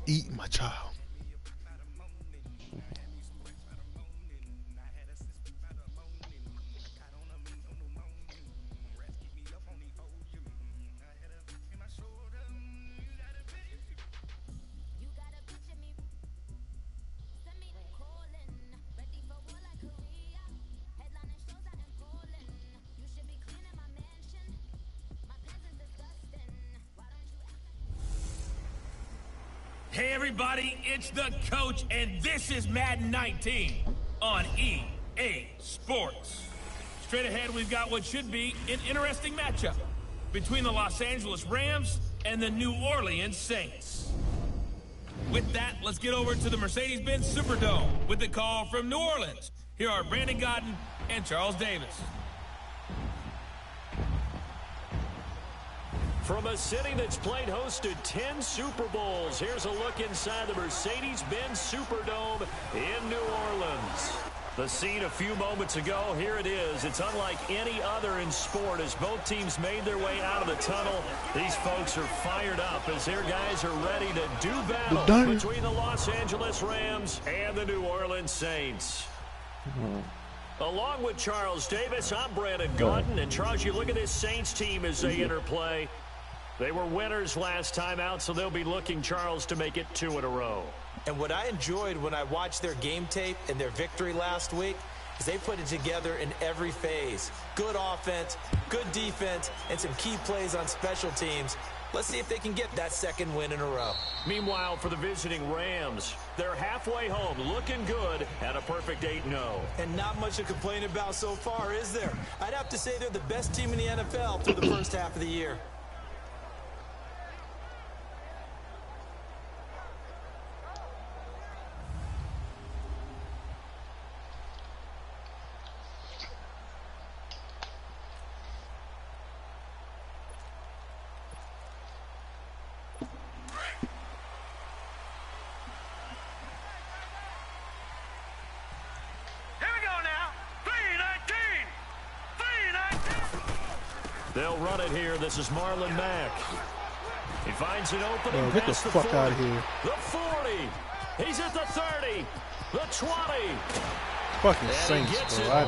Eat my child. Hey everybody, it's the coach, and this is Madden 19 on EA Sports. Straight ahead, we've got what should be an interesting matchup between the Los Angeles Rams and the New Orleans Saints. With that, let's get over to the Mercedes-Benz Superdome with the call from New Orleans. Here are Brandon Godden and Charles Davis. From a city that's played host to 10 Super Bowls, here's a look inside the Mercedes-Benz Superdome in New Orleans. The scene a few moments ago, here it is. It's unlike any other in sport as both teams made their way out of the tunnel. These folks are fired up as their guys are ready to do battle between the Los Angeles Rams and the New Orleans Saints. Along with Charles Davis, I'm Brandon Godden. And Charles, you look at this Saints team as they interplay. They were winners last time out, so they'll be looking, Charles, to make it 2 in a row. And what I enjoyed when I watched their game tape and their victory last week is they put it together in every phase. Good offense, good defense, and some key plays on special teams. Let's see if they can get that second win in a row. Meanwhile, for the visiting Rams, they're halfway home, looking good at a perfect 8-0. And not much to complain about so far, is there? I'd have to say they're the best team in the NFL through the first half of the year. They'll run it here. This is Marlon Mack. He finds an opening. Get the fuck out of here. The 40. He's at the 30. The 20. Fucking Saints, bro. I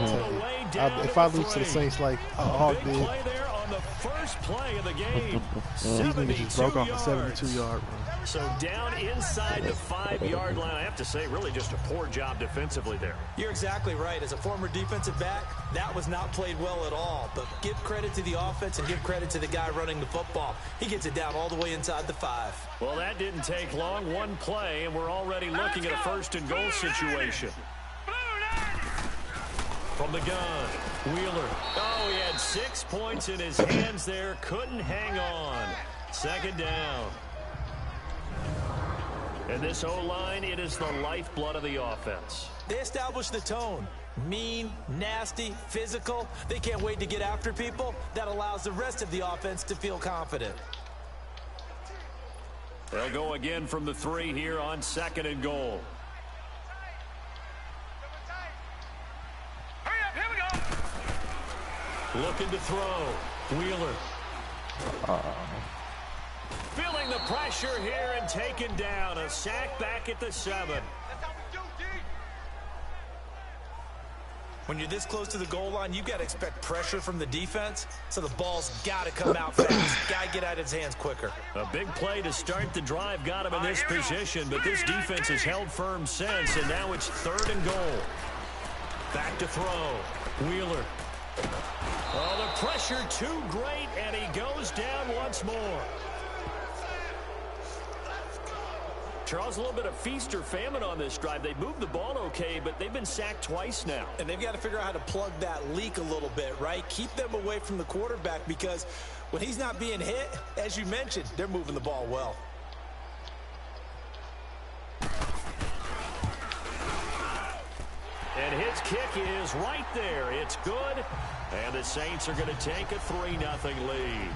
tell you. If I lose to the Saints like Hawk did. Play there on the first play of the game. These niggas just broke off a 72-yard run. So down inside the 5-yard line. I have to say, really just a poor job defensively there. You're exactly right. As a former defensive back, that was not played well at all. But give credit to the offense and give credit to the guy running the football. He gets it down all the way inside the 5. Well, that didn't take long. One play, and we're already looking at a first-and-goal situation. From the gun, Wheeler. Oh, he had 6 points in his hands there. Couldn't hang on. Second down. And this O-line, it is the lifeblood of the offense. They established the tone. Mean, nasty, physical. They can't wait to get after people. That allows the rest of the offense to feel confident. They'll go again from the 3 here on 2nd and goal. Hurry up, here we go. Looking to throw. Wheeler. Feeling the pressure here and taken down. A sack back at the 7. When you're this close to the goal line, you've got to expect pressure from the defense, so the ball's got to come out fast. Got to get out of his hands quicker. A big play to start the drive got him in this position, but this defense has held firm since, and now it's 3rd and goal. Back to throw. Wheeler. Oh, the pressure too great, and he goes down once more. Charles, a little bit of feast or famine on this drive. They moved the ball okay, but they've been sacked twice now. And they've got to figure out how to plug that leak a little bit, right? Keep them away from the quarterback because when he's not being hit, as you mentioned, they're moving the ball well. And his kick is right there. It's good. And the Saints are going to take a 3-0 lead.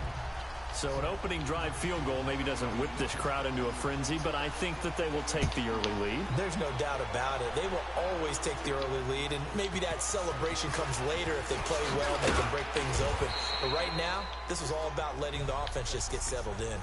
So an opening drive field goal maybe doesn't whip this crowd into a frenzy, but I think that they will take the early lead. There's no doubt about it. They will always take the early lead, and maybe that celebration comes later if they play well and they can break things open. But right now, this is all about letting the offense just get settled in.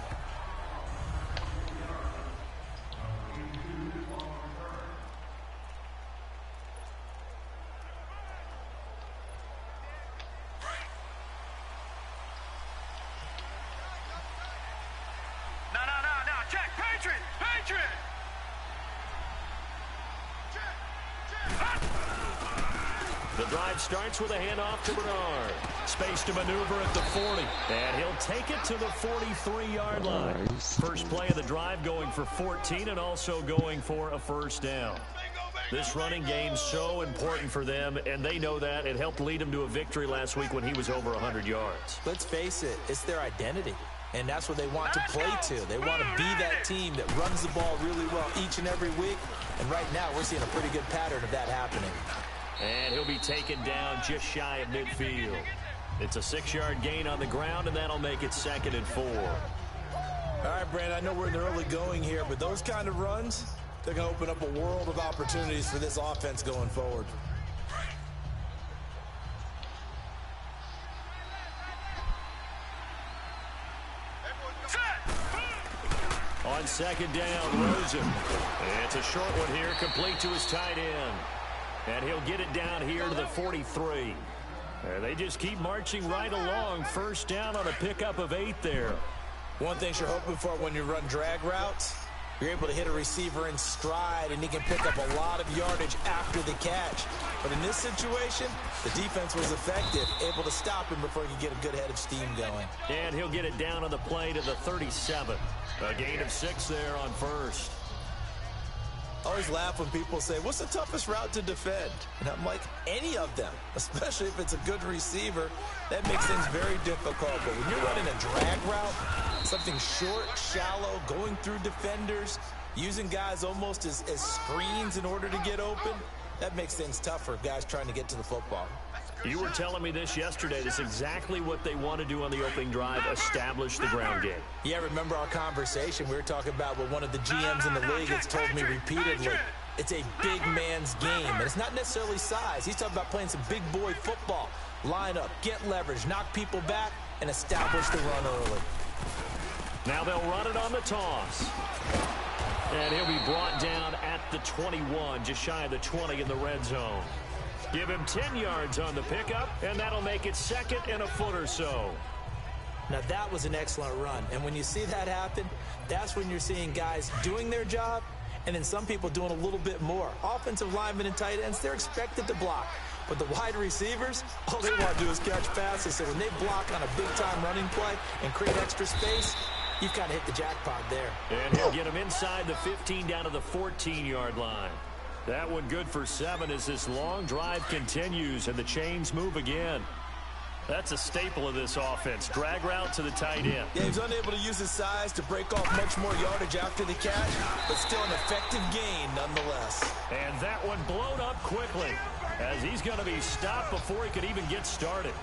drive starts with a handoff to Bernard. Space to maneuver at the 40. And he'll take it to the 43-yard line. First play of the drive going for 14 and also going for a first down. This running game's so important for them, and they know that. It helped lead them to a victory last week when he was over 100 yards. Let's face it, it's their identity. And that's what they want to play to. They want to be that team that runs the ball really well each and every week. And right now, we're seeing a pretty good pattern of that happening. And he'll be taken down just shy of midfield. It's a 6-yard gain on the ground, and that'll make it 2nd and 4. All right, Brandon, I know we're in the early going here, but those kind of runs, they're going to open up a world of opportunities for this offense going forward. On 2nd down, Rosen. It's a short one here, complete to his tight end. And he'll get it down here to the 43. And they just keep marching right along. First down on a pickup of 8 there. One thing you're hoping for when you run drag routes, you're able to hit a receiver in stride, and he can pick up a lot of yardage after the catch. But in this situation, the defense was effective, able to stop him before he could get a good head of steam going. And he'll get it down on the play to the 37. A gain of 6 there on first. I always laugh when people say, what's the toughest route to defend? And I'm like, any of them, especially if it's a good receiver. That makes things very difficult. But when you're running a drag route, something short, shallow, going through defenders, using guys almost as screens in order to get open, that makes things tough for guys trying to get to the football. You were telling me this yesterday. This is exactly what they want to do on the opening drive, establish the ground game. Yeah, remember our conversation? We were talking about what one of the GMs in the league has told me repeatedly. It's a big man's game, and it's not necessarily size. He's talking about playing some big boy football. Line up, get leverage, knock people back, and establish the run early. Now they'll run it on the toss. And he'll be brought down at the 21, just shy of the 20 in the red zone. Give him 10 yards on the pickup, and that'll make it 2nd and a foot or so. Now, that was an excellent run. And when you see that happen, that's when you're seeing guys doing their job, and then some people doing a little bit more. Offensive linemen and tight ends, they're expected to block. But the wide receivers, all they want to do is catch passes. So when they block on a big-time running play and create extra space, you've kind of hit the jackpot there. And he'll get him inside the 15 down to the 14-yard line. That one good for 7 as this long drive continues and the chains move again. That's a staple of this offense. Drag route to the tight end. Yeah, he's unable to use his size to break off much more yardage after the catch, but still an effective gain nonetheless. And that one blown up quickly as he's going to be stopped before he could even get started.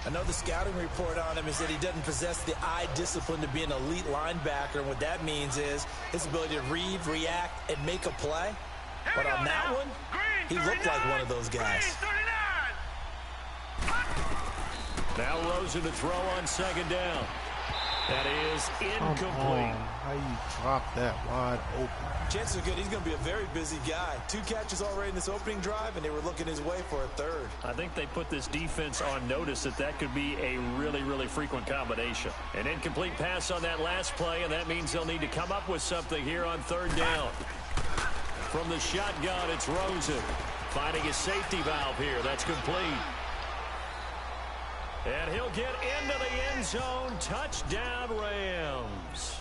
I know the scouting report on him is that he doesn't possess the eye discipline to be an elite linebacker, and what that means is his ability to read, react, and make a play. But on that one, he looked like one of those guys. Now Rosen to throw on 2nd down. That is incomplete. How you drop that wide open? Chances are good he's going to be a very busy guy. 2 catches already in this opening drive, and they were looking his way for a 3rd. I think they put this defense on notice that could be a really, really frequent combination. An incomplete pass on that last play, and that means they'll need to come up with something here on 3rd down. From the shotgun, it's Rosen. Finding his safety valve here. That's complete. And he'll get into the end zone. Touchdown, Rams.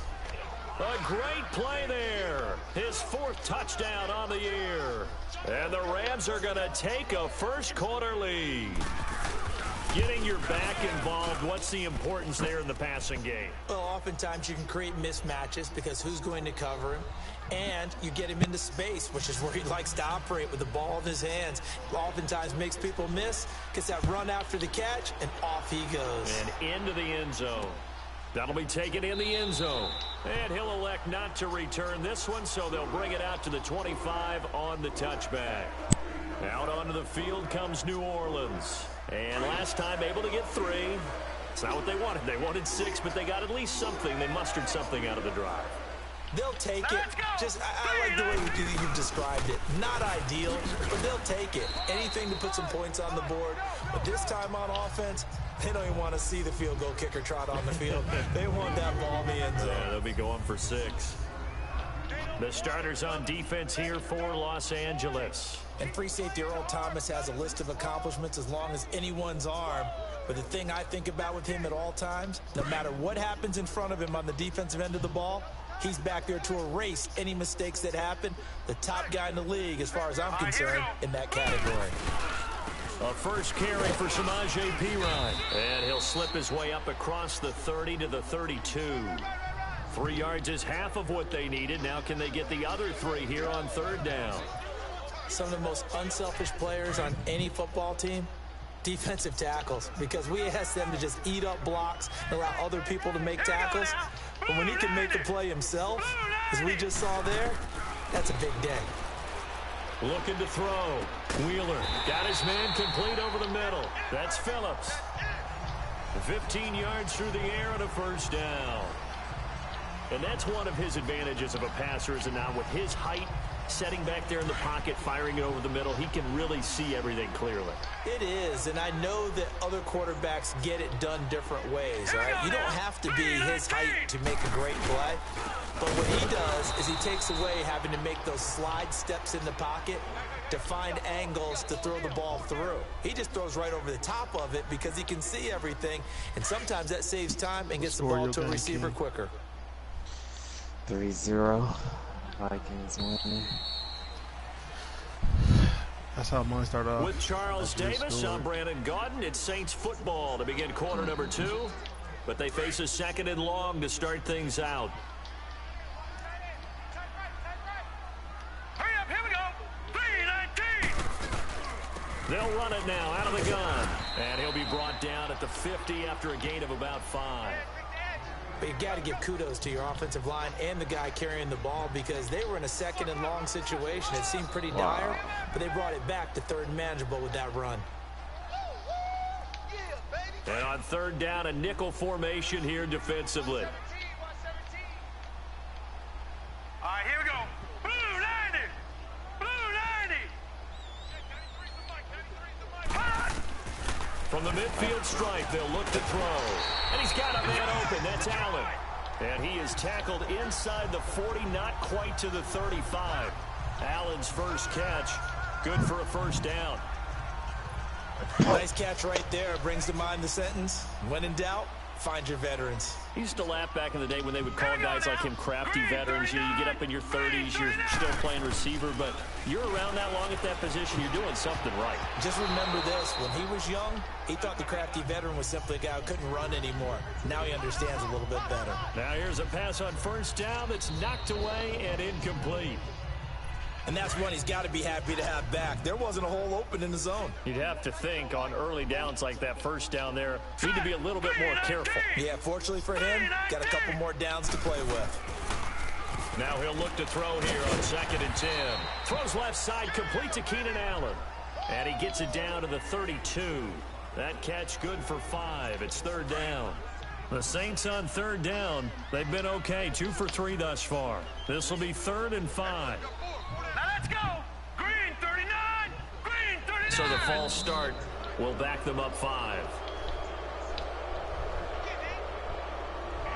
A great play there. His 4th touchdown on the year. And the Rams are going to take a first-quarter lead. Getting your back involved, what's the importance there in the passing game? Well, oftentimes you can create mismatches because who's going to cover him? And you get him into space, which is where he likes to operate with the ball in his hands. Oftentimes makes people miss, gets that run after the catch, and off he goes. And into the end zone. That'll be taken in the end zone. And he'll elect not to return this one, so they'll bring it out to the 25 on the touchback. Out onto the field comes New Orleans. And last time able to get 3. It's not what they wanted. They wanted 6, but they got at least something. They mustered something out of the drive. They'll take it. Just, I like the way you've described it. Not ideal, but they'll take it. Anything to put some points on the board. But this time on offense, they don't even want to see the field goal kicker trot on the field. They want that ball in the end zone. Yeah, they'll be going for 6. The starters on defense here for Los Angeles. And free safety Earl Thomas has a list of accomplishments as long as anyone's arm. But the thing I think about with him at all times, no matter what happens in front of him on the defensive end of the ball, he's back there to erase any mistakes that happen. The top guy in the league, as far as I'm concerned, in that category. A first carry for Samaje Perine. And he'll slip his way up across the 30 to the 32. 3 yards is half of what they needed. Now can they get the other 3 here on third down? Some of the most unselfish players on any football team, defensive tackles, because we ask them to just eat up blocks and allow other people to make tackles. But when he can make the play himself, as we just saw there, that's a big day. Looking to throw. Wheeler got his man complete over the middle. That's Phillips. 15 yards through the air and a first down. And that's one of his advantages of a passer, is that now with his height, setting back there in the pocket, firing it over the middle, he can really see everything clearly. It is, and I know that other quarterbacks get it done different ways, all right? You don't have to be his height to make a great play. But what he does is he takes away having to make those slide steps in the pocket to find angles to throw the ball through. He just throws right over the top of it because he can see everything, and sometimes that saves time and gets the ball to a receiver quicker. 3-0. Vikings winning. That's how mine started off. With Charles Davis, I'm Brandon Gaudin. It's Saints football to begin quarter number 2. But they face a second and long to start things out. Hurry up, here we go. 3-19. They'll run it now out of the gun. And he'll be brought down at the 50 after a gain of about 5. But you got to give kudos to your offensive line and the guy carrying the ball, because they were in a second and long situation. It seemed pretty dire, but they brought it back to third and manageable with that run. And on third down, a nickel formation here defensively. All right, here we go. Blue 90. Blue 90. From the midfield stripe, they'll look to throw. And he's got a man open. That's Allen. And he is tackled inside the 40, not quite to the 35. Allen's first catch, good for a first down. Nice catch right there. Brings to mind the sentence, when in doubt, find your veterans. He used to laugh back in the day when they would call guys like him crafty veterans. You get up in your 30s, you're still playing receiver, but you're around that long at that position, you're doing something right. Just remember this, when he was young, he thought the crafty veteran was simply a guy who couldn't run anymore. Now he understands a little bit better. Now here's a pass on first down that's knocked away and incomplete. And that's one he's got to be happy to have back. There wasn't a hole open in the zone. You'd have to think on early downs like that first down there, need to be a little bit more careful. Yeah, fortunately for him, got a couple more downs to play with. Now he'll look to throw here on 2nd and 10. Throws left side, complete to Keenan Allen. And he gets it down to the 32. That catch good for 5. It's third down. The Saints on third down, they've been okay, 2 for 3 thus far. This will be 3rd and 5. Now let's go. Green 39. Green 39. So the false start will back them up 5.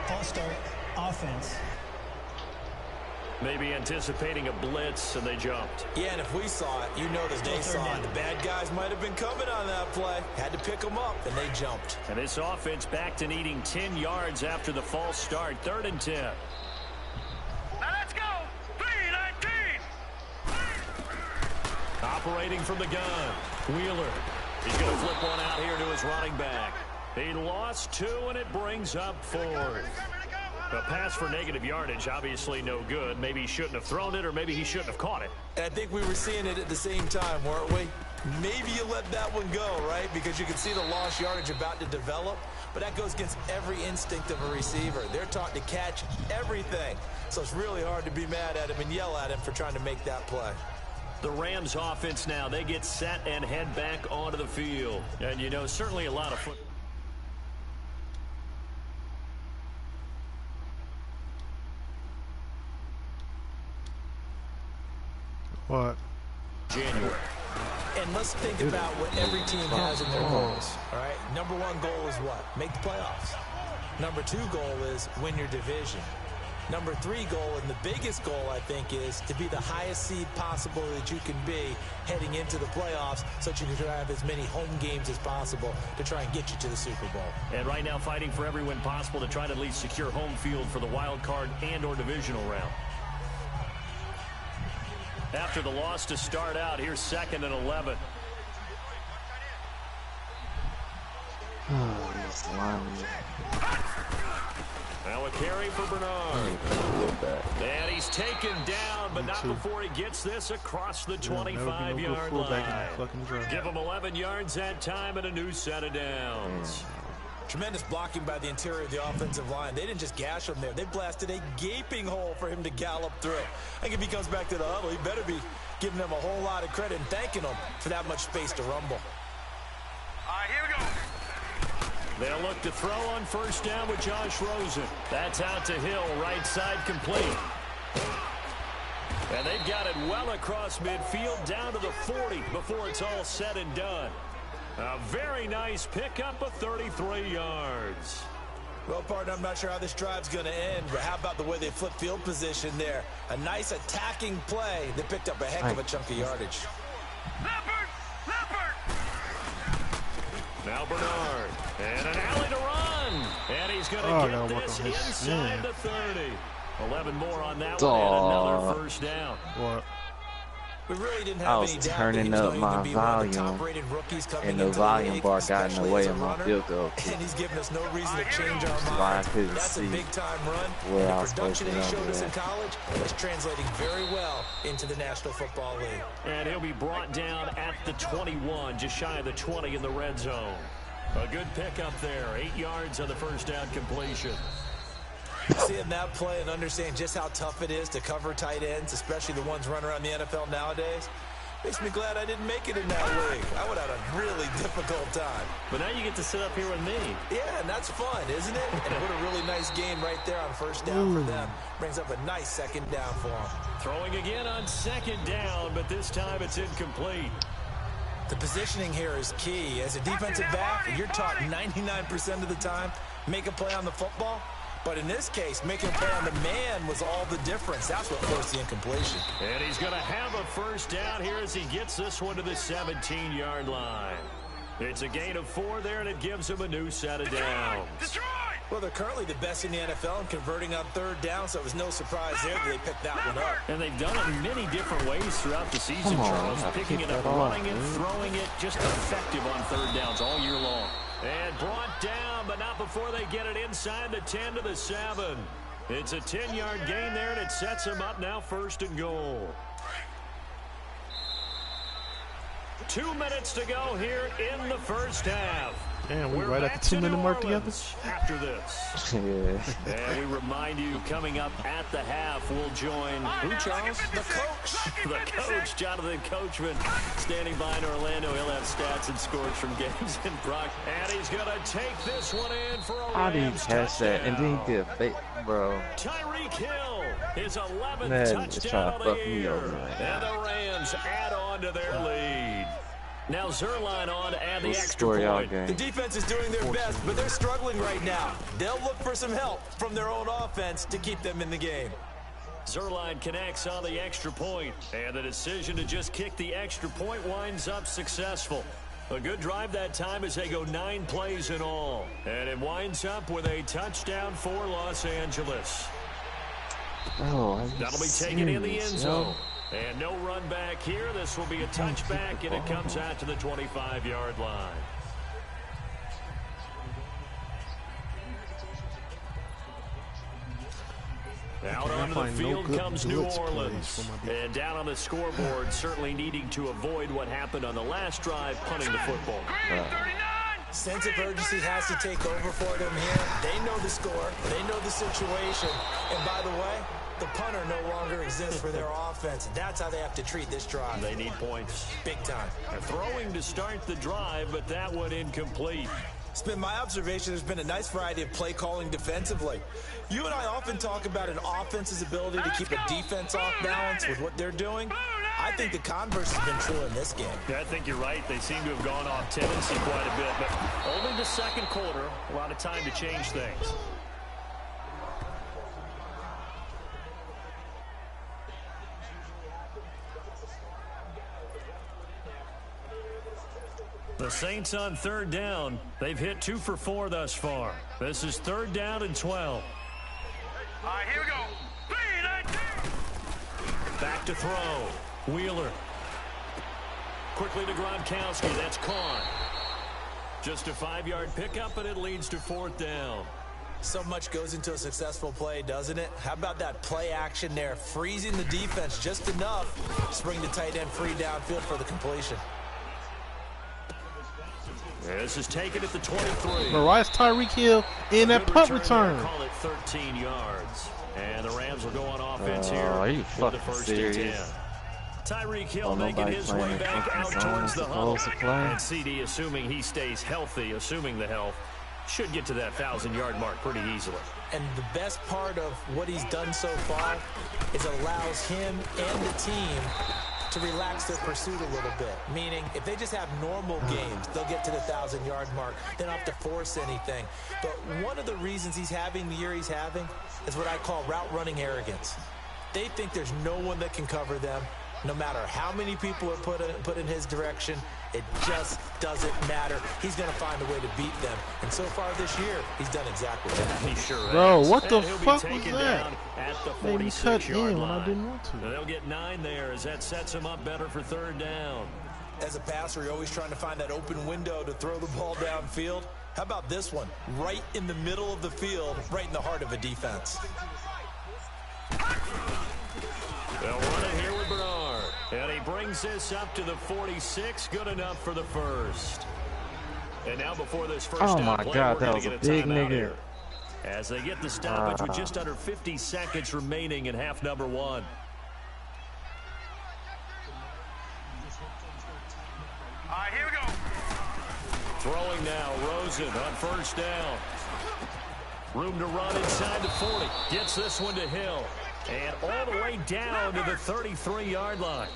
False start, offense. Maybe anticipating a blitz, and they jumped. Yeah, and if we saw it, you know that they saw it. The bad guys might have been coming on that play. Had to pick them up, and they jumped. And this offense back to needing 10 yards after the false start. 3rd and 10. Now let's go. 3-19. Operating from the gun. Wheeler. He's going to flip one out here to his running back. He lost 2, and it brings up 4th. A pass for negative yardage, obviously no good. Maybe he shouldn't have thrown it, or maybe he shouldn't have caught it. And I think we were seeing it at the same time, weren't we? Maybe you let that one go, right? Because you can see the lost yardage about to develop. But that goes against every instinct of a receiver. They're taught to catch everything. So it's really hard to be mad at him and yell at him for trying to make that play. The Rams offense now, they get set and head back onto the field. And, you know, certainly a lot of football. What? January. And let's think about what every team has in their goals. All right, number 1 goal is what? Make the playoffs. Number 2 goal is win your division. Number 3 goal, and the biggest goal, I think, is to be the highest seed possible that you can be heading into the playoffs, so that you can have as many home games as possible to try and get you to the Super Bowl. And right now fighting for every win possible to try to at least secure home field for the wild card and or divisional round. After the loss to start out, here's 2nd and 11. Oh, this line. Now a carry for Bernard. And he's taken down, but not before he gets this across the 25-yard line. Give him 11 yards that time and a new set of downs. Tremendous blocking by the interior of the offensive line. They didn't just gash him there. They blasted a gaping hole for him to gallop through. I think if he comes back to the huddle, he better be giving them a whole lot of credit and thanking them for that much space to rumble. All right, here we go. They'll look to throw on 1st down with Josh Rosen. That's out to Hill, right side complete. And they've got it well across midfield down to the 40 before it's all said and done. A very nice pickup of 33 yards. Well, partner, I'm not sure how this drive's going to end, but how about the way they flip field position there? A nice attacking play that picked up a heck of a chunk of yardage. Now Bernard, and an alley to run, and he's going to get this inside the 30. 11 more on that one, and another 1st down. What? We really didn't I have was any doubt turning up my volume, and the volume bar got in the way of my field goal. And he's giving us no reason to change our mind. That's a big-time run. The production that he showed us in college is translating very well into the National Football League. And he'll be brought down at the 21, just shy of the 20 in the red zone. A good pickup there, 8 yards on the 1st down completion. Seeing that play and understanding just how tough it is to cover tight ends, especially the ones running around the NFL nowadays, makes me glad I didn't make it in that league. I would have had a really difficult time. But now you get to sit up here with me. Yeah, and that's fun, isn't it? And what a really nice game right there on 1st down for them. Brings up a nice 2nd down for them. Throwing again on 2nd down, but this time it's incomplete. The positioning here is key. As a defensive back, you're taught 99% of the time, make a play on the football. But in this case, making a play on the man was all the difference. That's what forced the incompletion. And he's going to have a 1st down here as he gets this one to the 17-yard line. It's a gain of 4 there, and it gives him a new set of downs. Well, they're currently the best in the NFL in converting on 3rd down, so it was no surprise there that they picked that one up. And they've done it in many different ways throughout the season, Charles. Picking it up, running it, throwing it, just effective on 3rd downs all year long. And brought down, but not before they get it inside the 10 to the 7. It's a 10-yard gain there, and it sets them up now 1st and goal. 2 minutes to go here in the 1st half. Damn, we're right at the 2-minute mark together. After this. And we remind you, coming up at the half, we'll join who, Charles? The coach. The coach, Jonathan Coachman, standing by in Orlando. He'll have stats and scores from games in Brock. And he's going to take this one in for a How do you Rams catch that? And then he did a fake, bro. Tyreek Hill, his 11th Man, touchdown of the year. Over, and the Rams add on to their lead. Now Zerline on to add the extra point. The defense is doing their best, but they're struggling right now. They'll look for some help from their own offense to keep them in the game. Zerline connects on the extra point, and the decision to just kick the extra point winds up successful. A good drive that time as they go 9 plays in all. And it winds up with a touchdown for Los Angeles. Oh, that'll be taken in the end zone. And no run back here. This will be a touchback, and it comes out to the 25-yard line. Out onto the field comes New Orleans. And down on the scoreboard, certainly needing to avoid what happened on the last drive, punting the football. Sense of urgency has to take over for them here. They know the score. They know the situation. And by the way, the punter no longer exists for their offense. That's how they have to treat this drive. They need points. Big time. They're throwing to start the drive, but that one incomplete. It's been my observation there's been a nice variety of play calling defensively. You and I often talk about an offense's ability to keep a defense off balance with what they're doing. I think the converse has been true in this game. Yeah, I think you're right. They seem to have gone off tendency quite a bit, but only the second quarter, a lot of time to change things. The Saints on third down. They've hit 2 for 4 thus far. This is 3rd down and 12. All right, here we go. 3-19. Back to throw. Wheeler. Quickly to Gronkowski. That's caught. Just a 5-yard pickup, and it leads to 4th down. So much goes into a successful play, doesn't it? How about that play action there? Freezing the defense just enough to bring the tight end free downfield for the completion. This is taken at the 23. But why is Tyreek Hill in that punt return? Call it 13 yards. And the Rams will go on offense here Are you with the fucking 1st serious? and 10. Tyreek Hill making nobody his playing way back the out fucking towards the zone huddle. supposed to play? And CD, assuming he stays healthy, assuming the health, should get to that 1,000-yard mark pretty easily. And the best part of what he's done so far is allows him and the team to relax their pursuit a little bit. Meaning, if they just have normal games, they'll get to the 1,000-yard mark. They don't have to force anything. But one of the reasons he's having the year he's having is what I call route running arrogance. They think there's no one that can cover them. No matter how many people are put in his direction, it just doesn't matter. He's going to find a way to beat them. And so far this year, he's done exactly that. He sure has. Bro, what the And he'll be fuck taken was that? down at the Made me cut 46-yard in when I line. didn't want to. And they'll get 9 there as that sets him up better for 3rd down. As a passer, you're always trying to find that open window to throw the ball downfield. How about this one? Right in the middle of the field, right in the heart of a defense. They'll run it here with Bernard. And he brings this up to the 46. Good enough for the 1st. And now before this first down my play, God, we're that going was to a get a big timeout nigga. here. As they get the stoppage with just under 50 seconds remaining in half number 1. All right, here we go. Throwing now, Rosen on 1st down. Room to run inside the 40. Gets this one to Hill. And all the way down to the 33-yard line.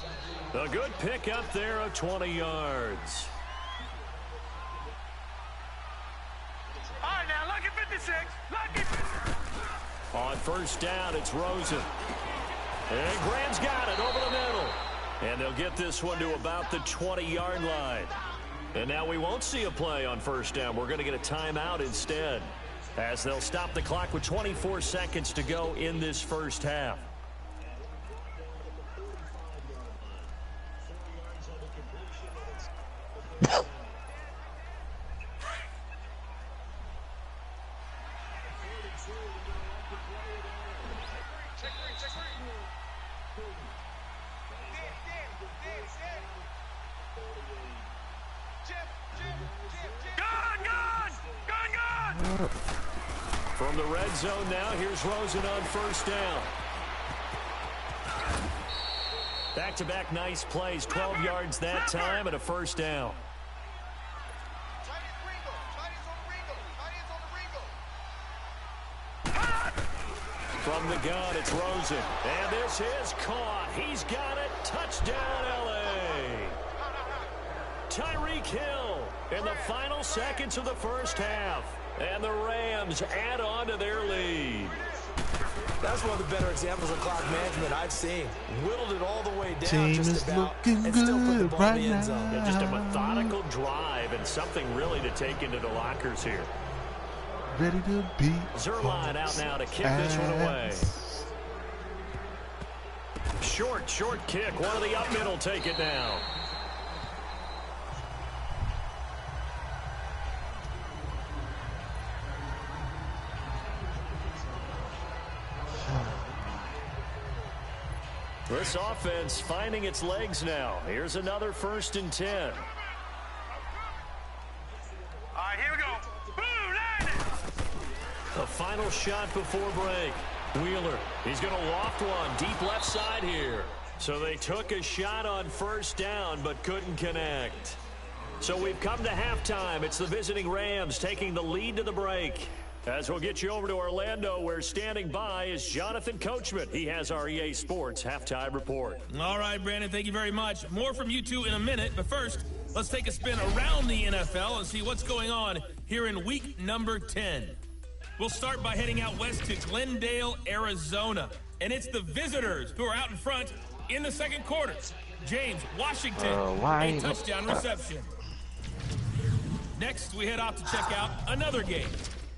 A good pickup there of 20 yards. All right, now, lucky 56. Lucky 56. On 1st down, it's Rosen. And Graham's got it over the middle. And they'll get this one to about the 20-yard line. And now we won't see a play on 1st down. We're going to get a timeout instead, as they'll stop the clock with 24 seconds to go in this first half. From the red zone now, here's Rosen on 1st down. Back-to-back nice plays, 12 yards that time and a 1st down. From the gun, it's Rosen. And this is caught. He's got it. Touchdown, L.A. Tyreek Hill in the final seconds of the first half. And the Rams add on to their lead. That's one of the better examples of clock management I've seen. Whittled it all the way down Team just is about looking and still put the good ball right in the end zone. And just a methodical drive and something really to take into the lockers here. Ready to beat. Zerline out now to kick this one away. Short kick. One of the up middle take it down. This offense finding its legs now. Here's another 1st and 10. All right, here we go. Boom, landed. The final shot before break. Wheeler, he's going to loft one deep left side here. So they took a shot on 1st down but couldn't connect. So we've come to halftime. It's the visiting Rams taking the lead to the break. As we'll get you over to Orlando, where standing by is Jonathan Coachman. He has our EA Sports halftime report. All right, Brandon, thank you very much. More from you two in a minute, but first, let's take a spin around the NFL and see what's going on here in week number 10. We'll start by heading out west to Glendale, Arizona. And it's the visitors who are out in front in the second quarter. James Washington, a touchdown reception. Next, we head off to check out another game.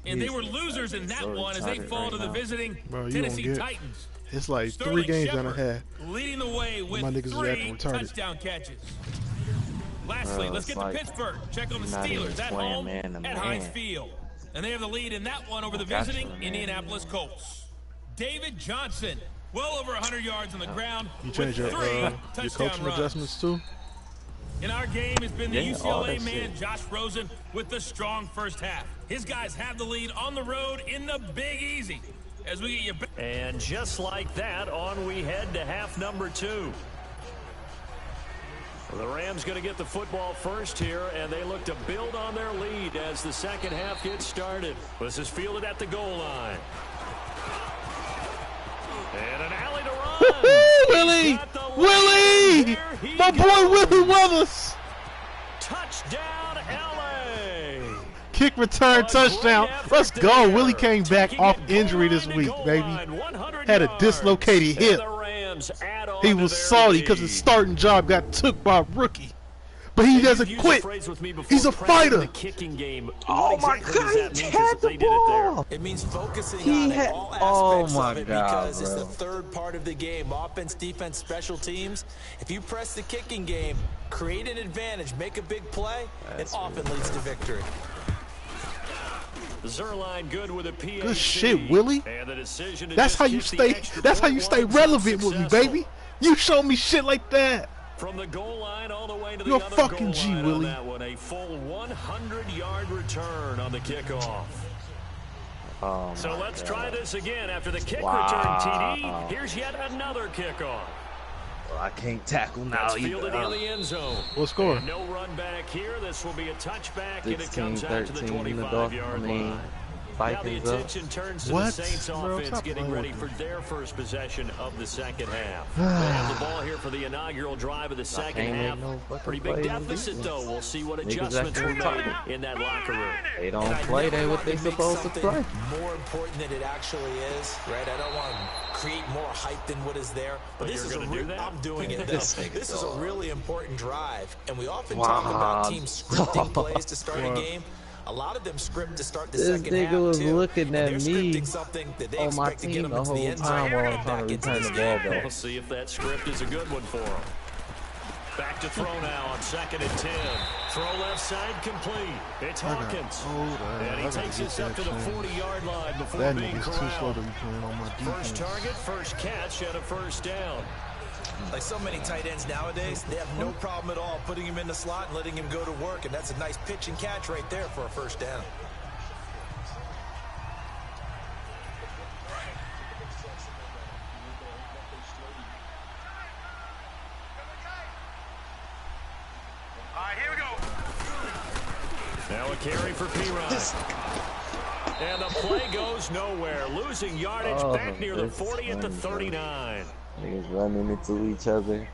And they were losers in that one as they fall to the visiting Tennessee Titans. It's like 3 games that I had. Leading the way with my niggas 3 touchdown catches. Lastly, let's get to Pittsburgh. Check on the Steelers at home at Heinz Field. And they have the lead in that one over the visiting Indianapolis Colts. David Johnson, well over 100 yards on the ground with 3 touchdown runs. Adjustments too? In our game, it's been the UCLA man, Josh Rosen, with the strong first half. His guys have the lead on the road in the Big Easy. As we get you back. And just like that, on we head to half number 2. The Rams going to get the football first here, and they look to build on their lead as the second half gets started. This is fielded at the goal line. And an alley to run. Willie! Willie! My boy Willie Weathers! Touchdown, LA! Kick return touchdown. Let's go. Willie came back off injury this week, baby. Had a dislocated hip. He was salty because his starting job got took by a rookie. But he doesn't quit. He's a fighter. Oh my God, he had the ball. It means focusing on it, all aspects of it, because it's the third part of the game. Offense, defense, special teams. If you press the kicking game, create an advantage, make a big play, it often leads to victory. Zerline good with a PAT. Good shit, Willie. That's how you stay. That's how you stay relevant with me, baby. You show me shit like that. From the goal line all the way to the You're other fucking goal G, line Willie. on that one. A full 100-yard return on the kickoff. So let's try this again after the kick return, TD. Here's yet another kickoff. Well, I can't tackle now. That's fielded in the end zone. What score? And no run back here. This will be a touchback, and it comes out to the 25-yard line. Now the attention turns to the Saints offense getting ready for their first possession of the second half. They have the ball here for the inaugural drive of the second half. Pretty big deficit, though. We'll see what adjustments were made in that locker room. They don't play what they supposed to play. More important than it actually is, right? I don't want to create more hype than what is there. But this is I'm doing it. This is a really important drive, and we often talk about teams scripting plays to start a game. A lot of them script to start the second half, This nigga was too. looking at me on my team the whole time while I'm trying to return the ball back. We'll see if that script is a good one for him. Back to throw now on 2nd and 10. Throw left side complete. It's Hawkins. And he takes us up to the 40-yard line before being corralled. First target, first catch, and a first down. Like so many tight ends nowadays, they have no problem at all putting him in the slot and letting him go to work, and that's a nice pitch and catch right there for a first down. All right, here we go. Now a carry for P-Rod. And the play goes nowhere, losing yardage back near the 40 at the 39. Niggas running into each other.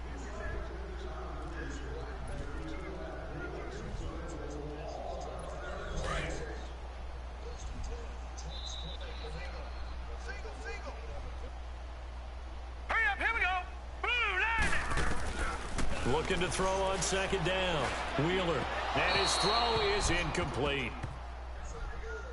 Hurry up, here we go. Boom, Looking to throw on 2nd down. Wheeler. And his throw is incomplete.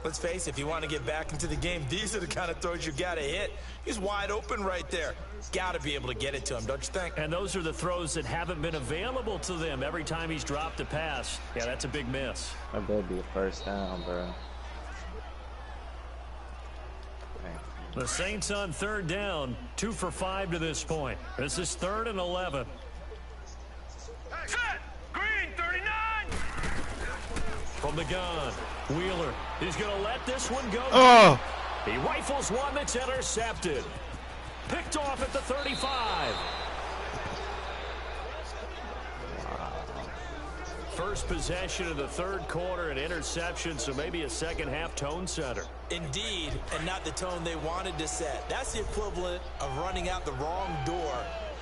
Let's face it, if you want to get back into the game, these are the kind of throws you got to hit. He's wide open right there. Got to be able to get it to him, don't you think? And those are the throws that haven't been available to them every time he's dropped a pass. Yeah, that's a big miss. That better be a first down, bro. The Saints on 3rd down, 2 for 5 to this point. This is 3rd and 11. set. Green, 39. From the gun, Wheeler. He's going to let this one go. Oh! He rifles one that's intercepted. Picked off at the 35. First possession of the 3rd quarter, an interception, so maybe a second half tone setter. Indeed, and not the tone they wanted to set. That's the equivalent of running out the wrong door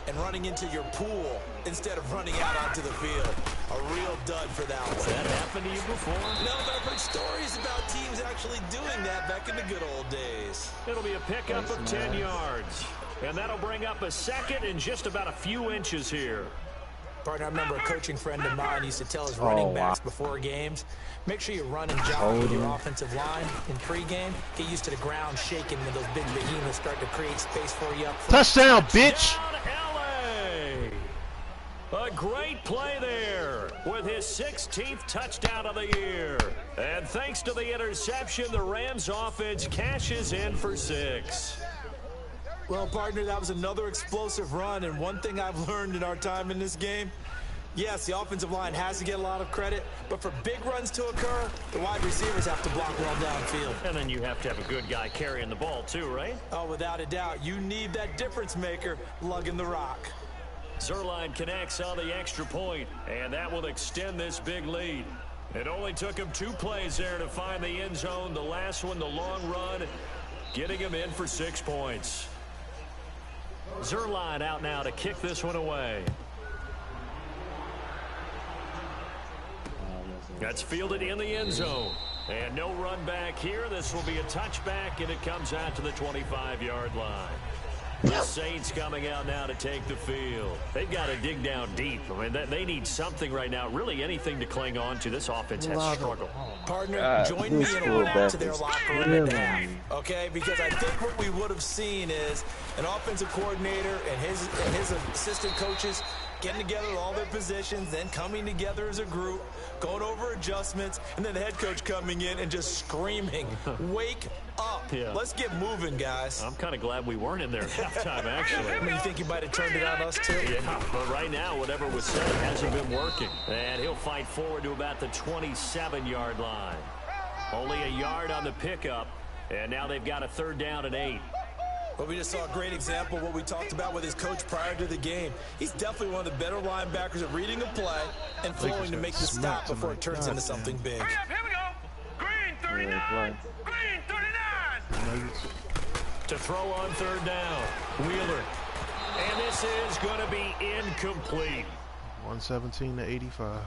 and running into your pool instead of running out onto the field. A real dud for that one. Has that happened to you before? No, but I've heard stories about teams actually doing that back in the good old days. It'll be a pickup of 10 yards. And that'll bring up a second and just about a few inches here. Partner, I remember a coaching friend of mine used to tell his running backs before games, make sure you run and jog with your offensive line in pregame. Get used to the ground shaking when those big behemoths start to create space for you up front. Touchdown, bitch! A great play there with his 16th touchdown of the year. And thanks to the interception, the Rams offense cashes in for 6. Well, partner, that was another explosive run, and one thing I've learned in our time in this game, yes, the offensive line has to get a lot of credit, but for big runs to occur, the wide receivers have to block well downfield. And then you have to have a good guy carrying the ball too, right? Oh, without a doubt. You need that difference maker lugging the rock. Zerline connects on the extra point, and that will extend this big lead. It only took him 2 plays there to find the end zone. The last one, the long run, getting him in for 6 points. Zerline out now to kick this one away. That's fielded in the end zone. And no run back here. This will be a touchback, and it comes out to the 25-yard line. The Saints coming out now to take the field. They've got to dig down deep. I mean, they need something right now, really anything to cling on to. This offense has struggled. Partner, join me in a walk to their locker room at half, okay? Because I think what we would have seen is an offensive coordinator and his assistant coaches getting together with all their positions, then coming together as a group, going over adjustments, and then the head coach coming in and just screaming, wake up. Yeah. Let's get moving, guys. I'm kind of glad we weren't in there at halftime, actually. I mean, you think you might have turned it on us, too? Yeah, but right now, whatever was said hasn't been working. And he'll fight forward to about the 27-yard line. Only a yard on the pickup, and now they've got a 3rd down and 8. But we just saw a great example of what we talked about with his coach prior to the game. He's definitely one of the better linebackers at reading a play and flowing to make the stop before it turns into something big. Hurry up, here we go. Green 39. Green 39. To throw on 3rd down. Wheeler. And this is going to be incomplete. 117 to 85.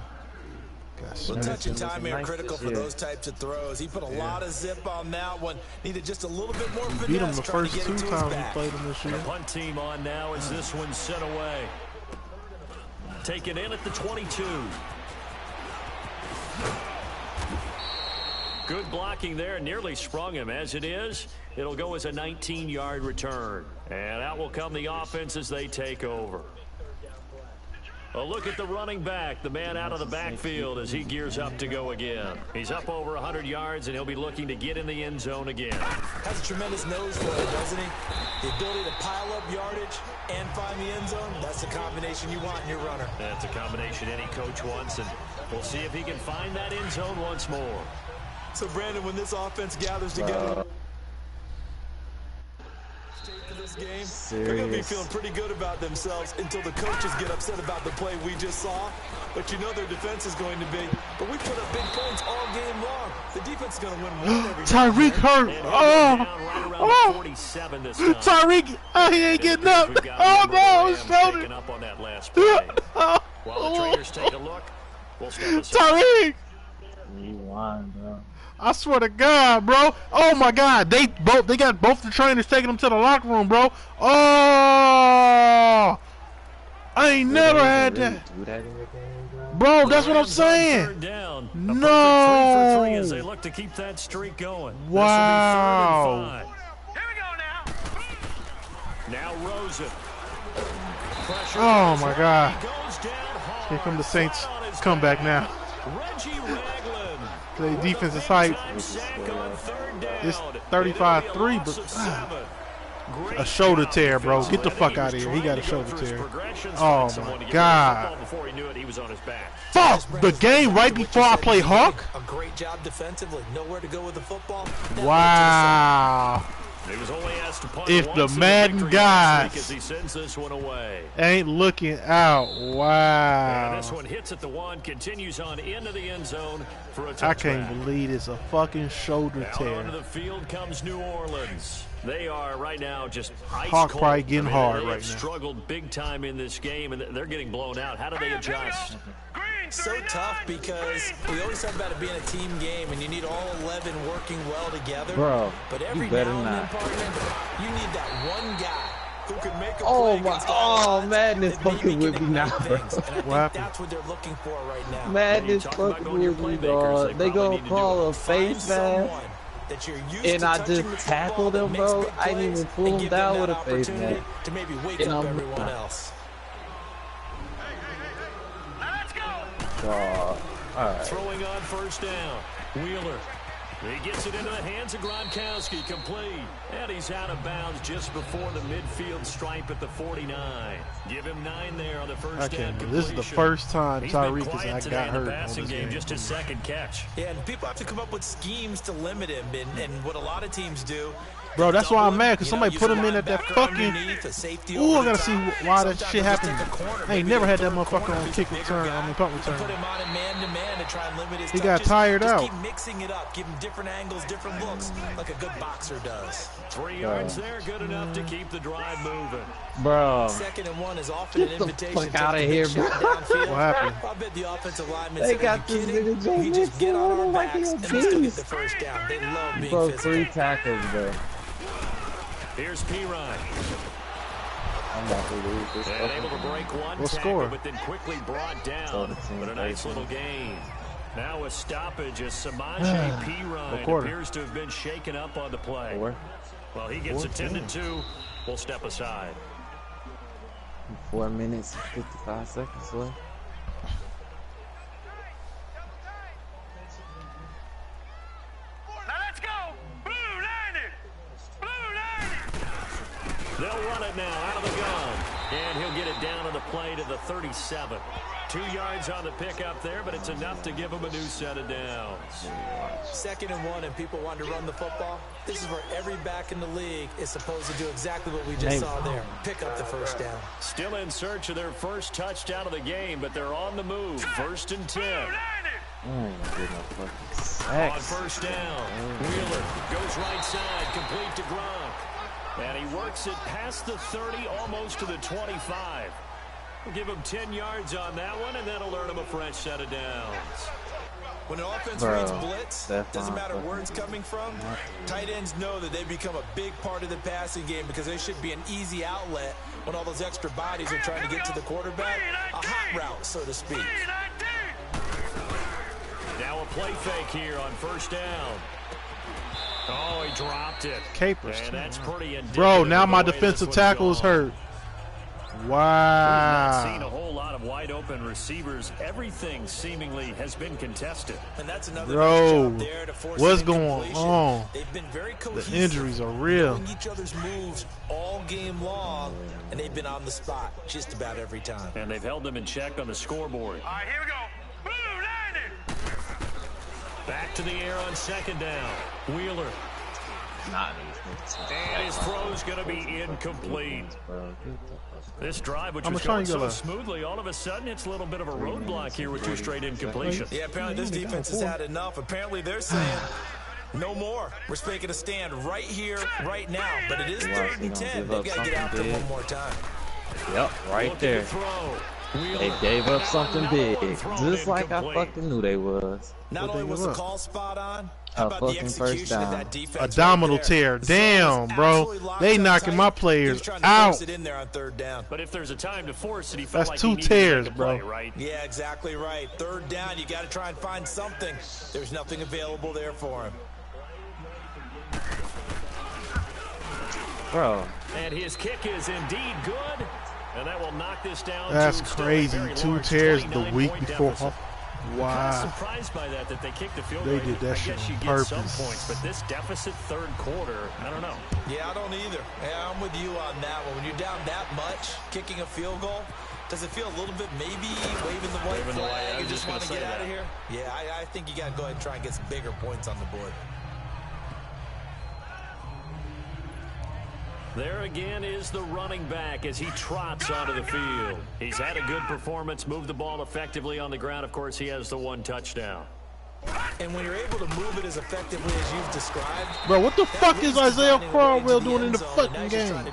Well, touch and time are critical for those types of throws. He put a lot of zip on that one. Needed just a little bit more finesse. Beat him the first 2 times he played him this year. The punt team on now as this one's sent away. Taken in at the 22. Good blocking there. Nearly sprung him. As it is, it'll go as a 19-yard return. And out will come the offense as they take over. A look at the running back, the man out of the backfield as he gears up to go again. He's up over 100 yards, and he'll be looking to get in the end zone again. Has a tremendous nose for it, doesn't he? The ability to pile up yardage and find the end zone, that's the combination you want in your runner. That's a combination any coach wants, and we'll see if he can find that end zone once more. So, Brandon, when this offense gathers together this game, they're going to be feeling pretty good about themselves until the coaches get upset about the play we just saw. But you know their defense is going to be. But we put up big points all game long. The defense is going to win one every Tyreek hurt. Tyreek, he ain't getting up. Oh, no, his shoulder. Up on that last play. While the trainers take a look, we'll step aside. Tyreek! You won, bro. I swear to God, bro. Oh my God, they got both the trainers taking them to the locker room, bro. Oh, I ain't never had that. Do that in your game, bro. That's what I'm saying. Down. No. 3 for 3 as they look to keep that streak going. Wow. Here we go now. Now Rosen. Pressure Oh my God. goes down hard. Here come the Saints comeback now. Reggie Ragland. The defense is hype. It's 35-3, but a shoulder tear, bro. Get the fuck out of here. He got a shoulder tear. Oh my God. Fuck the game right before I play Hawk. A great job defensively. Nowhere to go with the football. Wow. If the Madden God ain't looking out, wow. And this one hits at the 1, continues on into the end zone for a touchback. I can't believe it's a fucking shoulder tear. Onto the field comes New Orleans. They are right now just ice Hawk cold. probably getting hard right now. Struggled big time in this game, and they're getting blown out. How do they adjust? So tough because we always talk about it being a team game, and you need all 11 working well together. Bro, but every you better now and then, not. partner, you need that one guy who can make a Oh play my! against all Oh, Madden is odds and fucking maybe with get me now, it bro. right things. And I think that's what they're looking for right now. Madden is fucking with me, dog. They gonna call a face mask, that you're used and to I touching just the tackled football him, that makes bro. big I didn't even plays pull and him give them down that with a face opportunity mask. to maybe wake And up I'm everyone else. Let's go. Dog. All right. Throwing on first down. Wheeler. He gets it into the hands of Gronkowski, complete. And he's out of bounds just before the midfield stripe at the 49. Give him 9 there on the first down completion. This is the first time Tyreek has got hurt in the passing on this game. Just his second catch. Yeah, and people have to come up with schemes to limit him, and what a lot of teams do. Bro, that's why I'm mad, because somebody put him in at that fucking... Ooh, I gotta see why that shit happened. I ain't never had that motherfucker on kick return, punt return. Put him on a man-to-man to try and limit his He got tired out. Keep mixing it up, give him different angles, different looks, like a good boxer does. 3 yards there, good enough to keep the drive moving. Bro. 2nd and 1 is often an invitation. Fuck out of here, bro. What happened? I bet the offensive linemen They said, got this nigga Joe we just get on our Mixon like backs he and a let's go get beast. the first down. They love being Bro, physical. 3 tackles, bro. Here's P-Ryan. I'm not gonna lose this. And able to break one tackle, score? but then quickly brought down. But a nice little gain. Now a stoppage as Samaje P-Ryan appears to have been shaken up on the play. Well, he gets attended to. We'll step aside. 4 minutes and 55 seconds left. Let's go. Blue Niners. Blue Niners. They'll run it now out of the gun. And he'll get it down on the play to the 37. 2 yards on the pickup there, but it's enough to give him a new set of downs. 2nd and 1, and people want to run the football. This is where every back in the league is supposed to do exactly what we just saw there. Pick up the first down. Still in search of their first touchdown of the game, but they're on the move. 1st and 10. On first down, Wheeler goes right side, complete to Gronk. And he works it past the 30, almost to the 25. We'll give him 10 yards on that one, and that'll earn him a fresh set of downs. When an offense reads blitz, doesn't matter where it's coming from, tight ends know that they become a big part of the passing game because they should be an easy outlet when all those extra bodies are trying to get to the quarterback. A hot route, so to speak. Now a play fake here on first down. Oh, he dropped it. Capers. And that's pretty bro, now my defensive tackle is hurt. Wow. We've not seen a whole lot of wide open receivers. Everything seemingly has been contested. And that's another bro, nice job there to force what's going on? They've been very cohesive. The injuries are real. Knowing each other's moves all game long, and they've been on the spot just about every time. And they've held them in check on the scoreboard. All right, here we go. Blue Niners. Back to the air on 2nd down. Wheeler. And his throw's going to be incomplete. This drive, which was going so smoothly, all of a sudden it's a little bit of a roadblock here with 2 straight incompletions. Yeah, apparently this defense has had enough. Apparently they're saying no more. We're making a stand right here, right now. But it is 3rd and 10. They've got to get out there one more time. Yep, right there. They gave up something big, just like I fucking knew they was. Not only was the call spot on, how about the execution of that defense? Abdominal tear. Damn, bro. They knocking my players out. But if there's a time to force it, he that's felt like 2 tears, bro. Right? Yeah, exactly right. 3rd down, you got to try and find something. There's nothing available there for him. Bro. And his kick is indeed good. And that will knock this down. That's crazy. 2 tears the week before. Wow. I'm surprised by that they kicked the field goal. They did that shit on purpose. Some points, but this deficit 3rd quarter, I don't know. Yeah, I don't either. Yeah, I'm with you on that one. When you're down that much, kicking a field goal, does it feel a little bit maybe waving the white flag and just want to get out of here? Yeah, I think you got to go ahead and try and get some bigger points on the board. There again is the running back as he trots onto the field. He's had a good performance, moved the ball effectively on the ground. Of course, he has the 1 touchdown. And when you're able to move it as effectively as you've described... Bro, what the fuck is Isaiah Cromwell doing in the fucking game?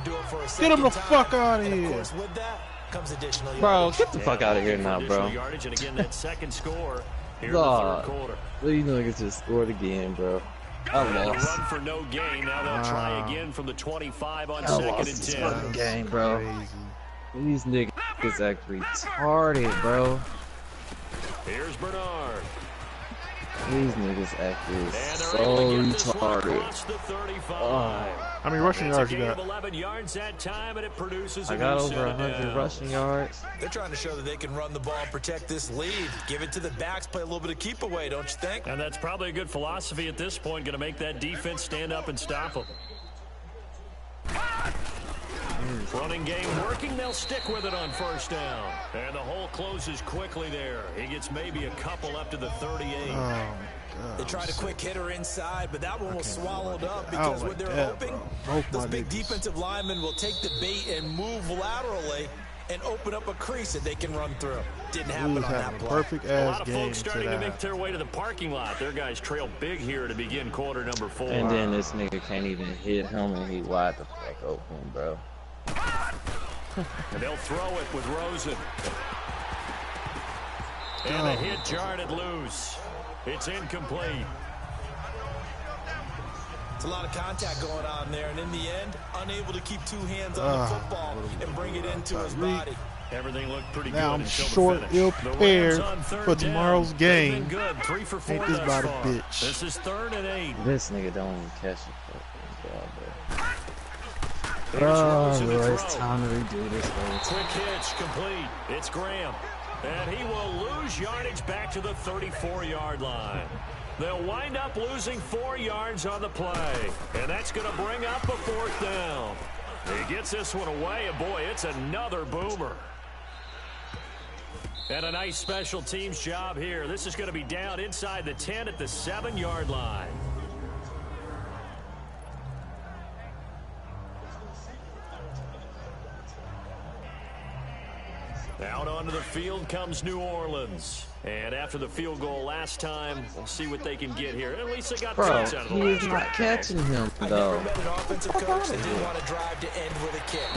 Get him the fuck out of here. Bro, get the fuck out of here now, bro. And again, that 2nd score here in the 3rd God, quarter. these niggas just scored again, bro. I And a lost. run for no gain. Now they'll try again from the 25 on I second lost and this 10. fucking game, bro. Crazy. These niggas act retarded, bro. Here's Bernard. These niggas act And so they're able to get this one retarded. across the 35. How many rushing It's a yards you gain got? of 11 yards that time, and it produces a I got new over set 100 down. rushing yards. They're trying to show that they can run the ball and protect this lead. Give it to the backs, play a little bit of keep away, don't you think? And that's probably a good philosophy at this point, going to make that defense stand up and stop them. Running game working, they'll stick with it on first down. And the hole closes quickly there. He gets maybe a couple up to the 38. Oh, my God. They tried a quick hitter inside, but that one was swallowed up I because don't what like they're that, hoping, bro. Both those my big niggas. defensive linemen will take the bait and move laterally and open up a crease that they can run through. Didn't We happen was on that having a play. perfect A lot ass of game folks starting to make that. their way to the parking lot. Their guys trail big here to begin quarter number 4. And then this nigga can't even hit him, and he wide the fuck open, bro. And they'll throw it with Rosen. And the hit jarred it loose. It's incomplete. It's a lot of contact going on there, and in the end, unable to keep two hands on the football and bring it into his body. Everything looked pretty Now good I'm until short, the finish. ill The prepared Rams on third for down. tomorrow's They've game. been good. 3 for 4 Ain't this thus about a far. bitch? This is 3rd and 8. This nigga don't even catch the fucking ball, bro. Here's Oh, Rosen to bro, it's throw. time to redo this whole Quick hitch, complete. It's Graham. And he will lose yardage back to the 34-yard line. They'll wind up losing 4 yards on the play. And that's going to bring up a 4th down. He gets this one away, and boy, it's another boomer. And a nice special teams job here. This is going to be down inside the 10 at the 7-yard line. Out onto the field comes New Orleans. And after the field goal last time, we'll see what they can get here. At least they got Bro, points out of the he last is not drive. catching him, I though. never met an offensive coach that didn't want to drive to end with a kick.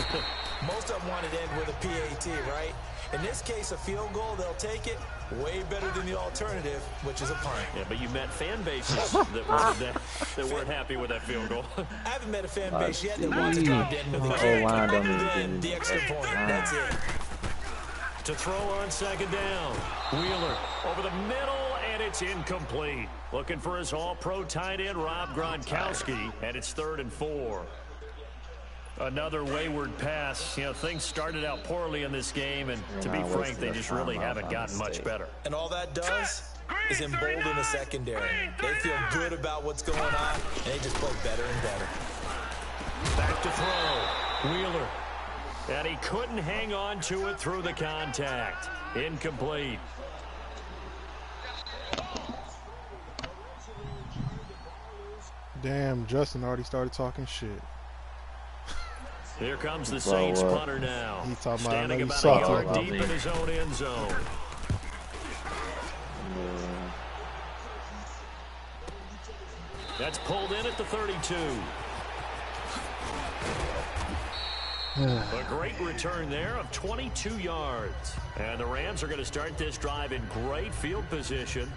Most of them wanted to end with a PAT, right? In this case, a field goal, they'll take it. Way better than the alternative, which is a punt. Yeah, but you met fan bases that wanted that weren't happy with that field goal. I haven't met a fan base yet that wants to drive to end with a Oh, kick. line don't even Then get the it. extra point. That's it. To throw on second down. Wheeler over the middle, and it's incomplete. Looking for his all-pro tight end, Rob Gronkowski, and it's 3rd and 4. Another wayward pass. You know, things started out poorly in this game, and to be frank, they just really haven't gotten much better. And all that does is embolden the secondary. They feel good about what's going on, and they just play better and better. Back to throw. Wheeler. And he couldn't hang on to it through the contact. Incomplete. Damn, Justin already started talking shit. Here comes the Saints punter now. He's talking about, I know Standing you about saw a yard it. deep in his own end zone. That's pulled in at the 32. A great return there of 22 yards. And the Rams are going to start this drive in great field position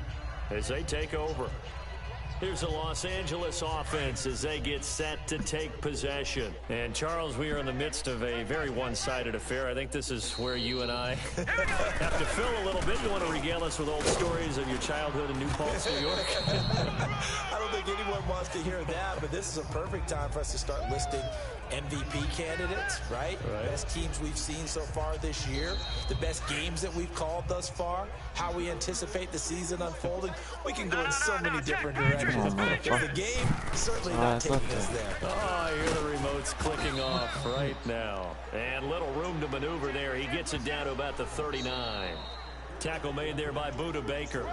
as they take over. Here's the Los Angeles offense as they get set to take possession. And, Charles, we are in the midst of a very one-sided affair. I think this is where you and I have to fill a little bit. You want to regale us with old stories of your childhood in New Paltz, New York? I don't think anyone wants to hear that, but this is a perfect time for us to start listing MVP candidates, right? Best teams we've seen so far this year, the best games that we've called thus far, how we anticipate the season unfolding. We can go in so many different directions. Because the game certainly not taking us there. Oh, I hear the remotes clicking off right now. And little room to maneuver there. He gets it down to about the 39. Tackle made there by Budda Baker.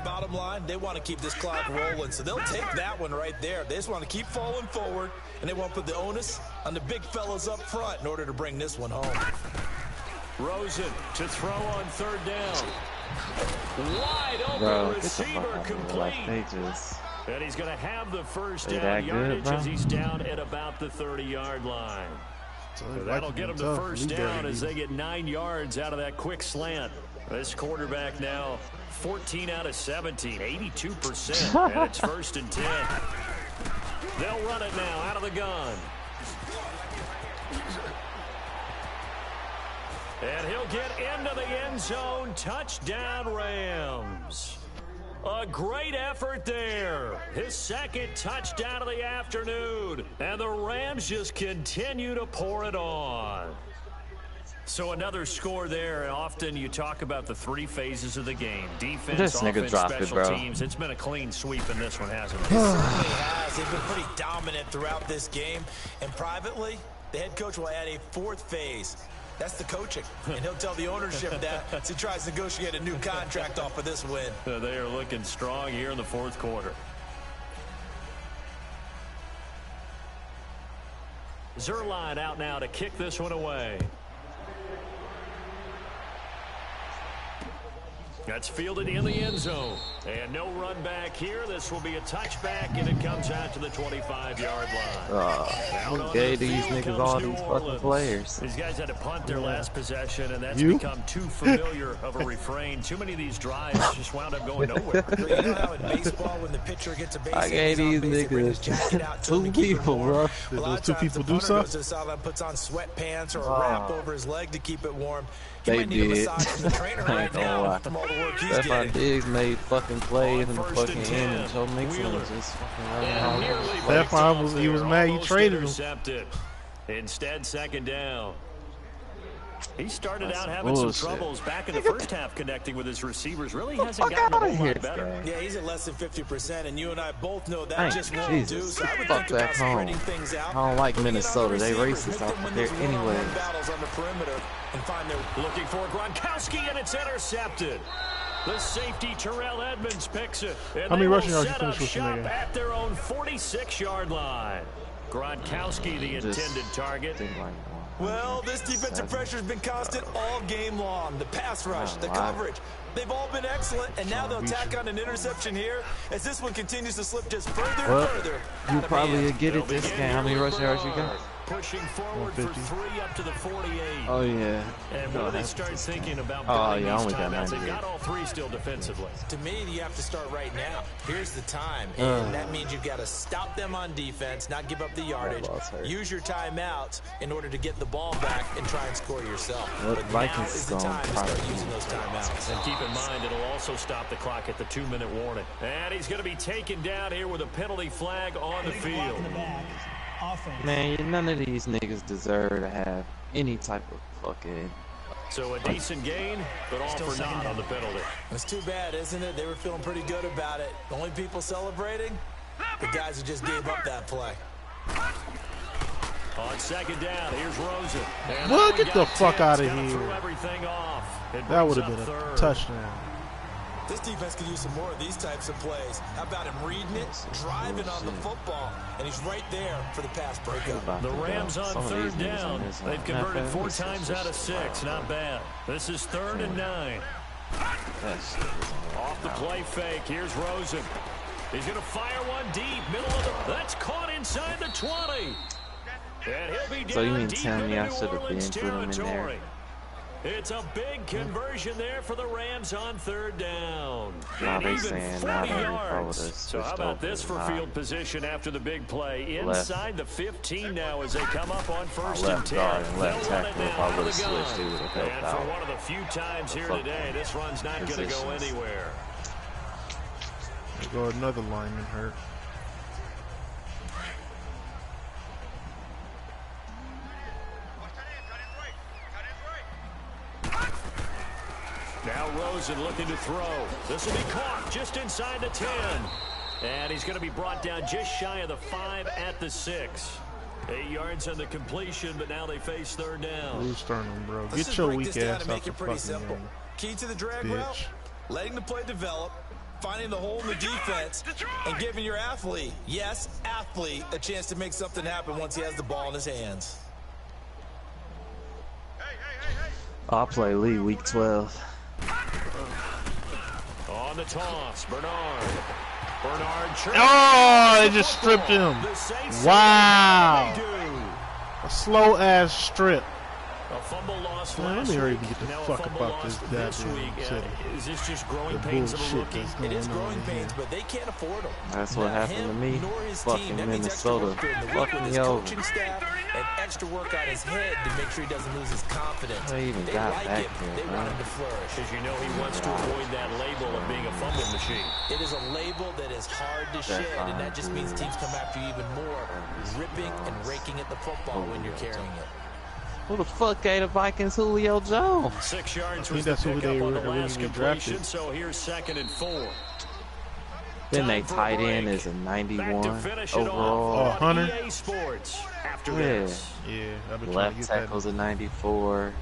Bottom line, they want to keep this clock rolling, so they'll take that one right there. They just want to keep falling forward, and they want to put the onus on the big fellas up front in order to bring this one home. Rosen to throw on 3rd down. Wide open Bro, get the receiver fuck out of here. Like, complete. they just... And he's going to have the first They down that good, yardage bro? as he's down at about the 30-yard line. So That'll get him the first down as they get 9 yards out of that quick slant. This quarterback now 14 out of 17, 82%, and it's 1st and 10. They'll run it now out of the gun. And he'll get into the end zone. Touchdown, Rams. A great effort there. His 2nd touchdown of the afternoon. And the Rams just continue to pour it on. So another score there. And often you talk about the 3 phases of the game. Defense, offense, special teams. It's been a clean sweep in this one, hasn't it? It certainly has. They've been pretty dominant throughout this game. And privately, the head coach will add a 4th phase. That's the coaching. And he'll tell the ownership that as he tries to negotiate a new contract off of this win. They are looking strong here in the 4th quarter. Zerline out now to kick this one away. That's fielded in the end zone. And no run back here. This will be a touchback, and it comes out to the 25-yard line. Who gave these niggas all these fucking players? These guys had to punt their last possession, and that's become too familiar of a refrain. Too many of these drives just wound up going nowhere. You know how in baseball, when the pitcher gets a base, I gave these niggas 2 people, bro. Did those 2 people do something? Puts on sweatpants or a wrap over his leg to keep it warm. They did. Stephon Diggs made fucking plays in the fucking end, and Joe Mixon was just fucking running all over. Stephon he was mad you traded him. Instead, 2nd down. He started out having some troubles back in the first half connecting with his receivers. Really hasn't gotten a whole lot better. Yeah, he's at less than 50%, and you and I both know that just won't do. So I would think about spreading things out. I don't like Minnesota. They racist out there anyway. Battles on the perimeter and find their looking for Gronkowski, and it's intercepted. The safety Terrell Edmonds picks it. And how many rushing yards you finished with shop at their own 46-yard line. Gronkowski, the intended target. Well, this defensive pressure has been constant all game long. The pass rush, the coverage, they've all been excellent, and now they'll tack on an interception here as this one continues to slip just further and further. You probably get it this game. How many rushing yards you got? Pushing forward for 3 up to the 48. Oh, yeah. And when they start thinking about building these timeouts, they've got all 3 still defensively. To me, you have to start right now. Here's the time. And that means you've got to stop them on defense, not give up the yardage. Use your timeouts in order to get the ball back and try and score yourself. But now is the time to start using those timeouts. And keep in mind, it'll also stop the clock at the 2-minute warning. And he's going to be taken down here with a penalty flag on the field. Man, none of these niggas deserve to have any type of fucking... So a decent gain, but all for naught on the penalty. It's too bad, isn't it? They were feeling pretty good about it. The only people celebrating? The guys who just gave up that play. On 2nd down, here's Rosen. Well, get the fuck out of here. That would have been a touchdown. This defense could use some more of these types of plays. How about him reading it, driving on the football, and he's right there for the pass breakup. The Rams on 3rd down. They've converted 4 times out of 6. Not bad. This is 3rd and 9. Off the play fake. Here's Rosen. He's going to fire one deep. Middle of the... That's caught inside the 20. And he'll be down. So you mean deep tell me I should have been Orleans put him in there? It's a big conversion there for the Rams on 3rd down. Now they saying 40 yards. So how about this for field position after the big play? Inside the 15 now as they come up on 1st and 10. And left tackle, if I would have switched, he would have helped and out. for one of the few times here today, this run's not going to go anywhere. There go another lineman hurt. Now Rosen looking to throw. This will be caught just inside the 10. And he's going to be brought down just shy of the 5 at the 6. 8 yards on the completion, but now they face 3rd down. Who's turning, bro? Get your weak ass out the fucking game. Key to the drag route, letting the play develop, finding the hole in the defense, and giving your athlete, yes, athlete, a chance to make something happen once he has the ball in his hands. I'll play Lee week 12. On the toss, Bernard. Oh, they just stripped him. Wow. A slow ass strip. A fumble loss loss Man, let last me hurry week. and get the Now a fuck fumble about this loss goddamn this week. city. Is this just growing The pains of a bullshit rookie? that's It going is growing on pains, here. but they can't afford them. That's what happened to me. Nor his Fucking team. That means extra Minnesota. work during the week Fuck with me his over. coaching staff and extra work on his head to make sure he doesn't lose his confidence. They even They got like back it. there, They man. want him to flourish. Because you know he wants to avoid that label of being a fumble machine. It is a label that is hard to shed, and that just means teams come after you even more, ripping and raking at the football when you're carrying it. Who the fuck gave the Vikings Julio Jones? 6 yards think was the that's who pickup they on the originally last completion, drafted. so here's 2nd and 4. Then they Time for a tight end break. is a Back to 91 finish it overall. off on Hunter? EA Sports after Yeah. this. Yeah, I've been trying to Left get tackle's a 94.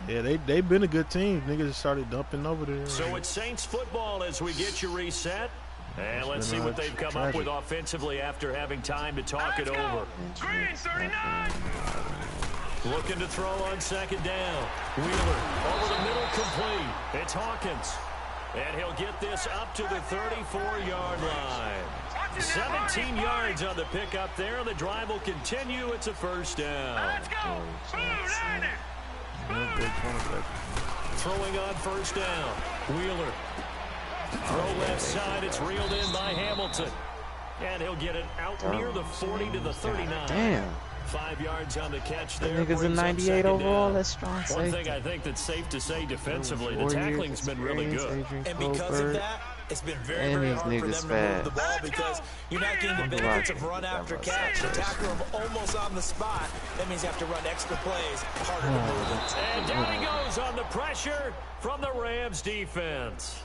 that. Yeah, they've been a good team. Niggas just started dumping over there. So it's Saints football as we get you reset. And let's see what they've come up with offensively after having time to talk it over. Green 39. Looking to throw on 2nd down. Wheeler over the middle, complete. It's Hawkins. And he'll get this up to the 34-yard line. 17 yards on the pickup there. The drive will continue. It's a 1st down. Let's go. Blue Niner. Throwing on 1st down. Wheeler. Throw left side. It's reeled in by Hamilton. And he'll get it out near the 40 to the 39. Damn. 5 yards on the catch there. That nigga's a brings up 98 2nd overall. down. That's strong One safety. thing I think that's safe to say defensively, the 4 years tackling's been really experience, good. Adrian And because of Colbert. that, it's been very, And very these hard for niggas them to move fast. the ball because you're not getting the benefits of run after catch. The tackler almost on the spot. That means you have to run extra plays, harder to move it. And down he goes on the pressure from the Rams defense.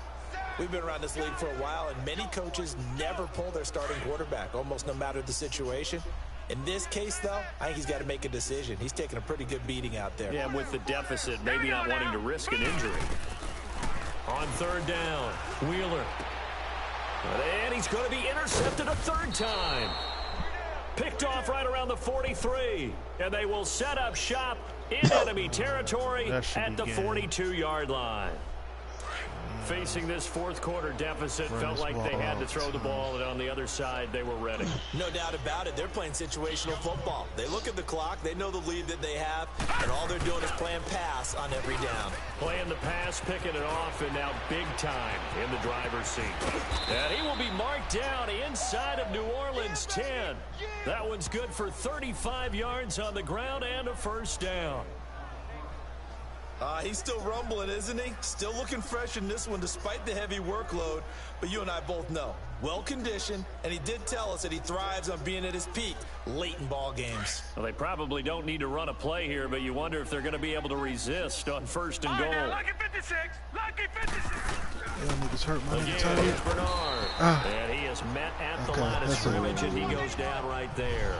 We've been around this league for a while, and many coaches never pull their starting quarterback, almost no matter the situation. In this case, though, I think he's got to make a decision. He's taking a pretty good beating out there. Yeah, with the deficit, maybe not wanting to risk an injury. On 3rd down, Wheeler. And he's going to be intercepted a 3rd time. Picked off right around the 43. And they will set up shop in enemy territory at the 42-yard line. Facing this 4th quarter deficit, felt like they had to throw the ball, and on the other side, they were ready. No doubt about it. They're playing situational football. They look at the clock. They know the lead that they have, and all they're doing is playing pass on every down. Playing the pass, picking it off, and now big time in the driver's seat. And he will be marked down inside of New Orleans 10. That one's good for 35 yards on the ground and a 1st down. He's still rumbling, isn't he? Still looking fresh in this one despite the heavy workload. But you and I both know, well-conditioned, and he did tell us that he thrives on being at his peak late in ball games. Well, they probably don't need to run a play here, but you wonder if they're going to be able to resist on 1st and goal. Lucky 56. Lucky 56. Damn, niggas hurt my Again, tired. here's Bernard. And he is met at the line of that's scrimmage, and he goes down right there.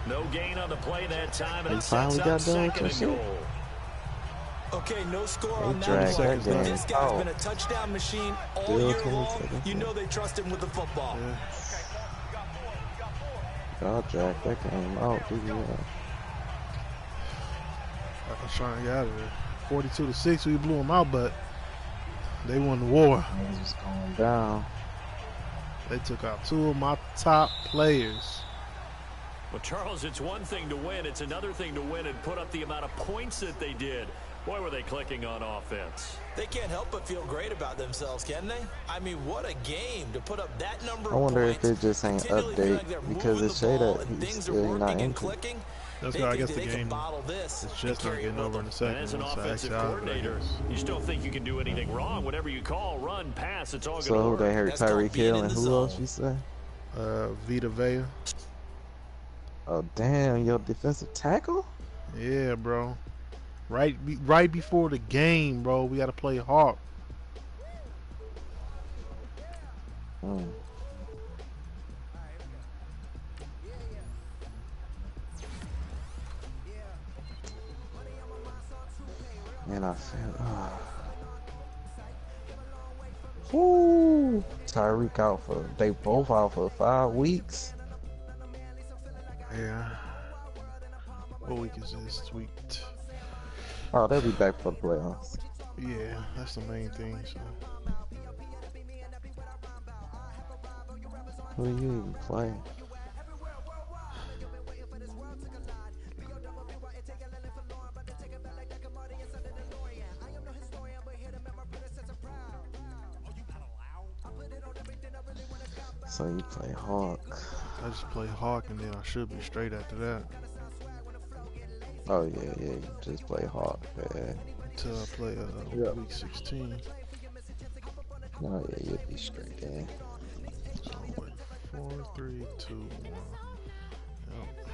No gain on the play that time, and They it sets finally up got done with 2nd your and shit. goal. Okay, no score on that dragged one. that But game this guy's out. been a touchdown machine all Still year 20 long. seconds You left. know they trust him with the football. Y'all dragged that game out, did you? I was trying to get out of there. 42-6, we blew them out, but they won the war. It was going down. They took out 2 of my top players. Well, Charles, it's one thing to win. It's another thing to win and put up the amount of points that they did. Boy, were they clicking on offense. They can't help but feel great about themselves, can they? I mean, what a game to put up that number I of wonder if points, it just ain't continually feel update like they're because moving it the say ball that and he's things still are not working and injured. clicking. That's They why I think guess that the they can game bottle this is and just not carry it getting with over in them. the second And as an one, so offensive actually, coordinator, you still think you can do anything wrong. Whatever you call, run, pass, it's all going to So work. they hurt That's called Tyreek being Hill in and the who zone. else you say? Vita Vea. Oh damn, your defensive tackle? Yeah, bro. Right before the game, bro. We got to play hard. Man, I feel. Woo! Tyreek out for. They both out for 5 weeks. Yeah. What week is this? Week. Oh, they'll be back for the playoffs. Yeah, that's the main thing. So. Who you even play? So you play Hawk. I just play Hawk and then I should be straight after that. Oh yeah, you just play Hawk, man. Until I play week 16. Oh yeah, you'll be straight in. So wait, 4, 3, 2, 1. Yep.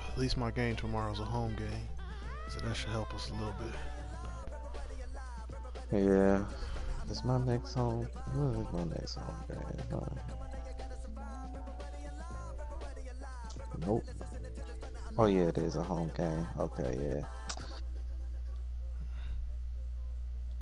At least my game tomorrow's a home game, so that should help us a little bit. Yeah. Is my next home? What is my next home game? Nope. Oh yeah, it is a home game. Okay, yeah.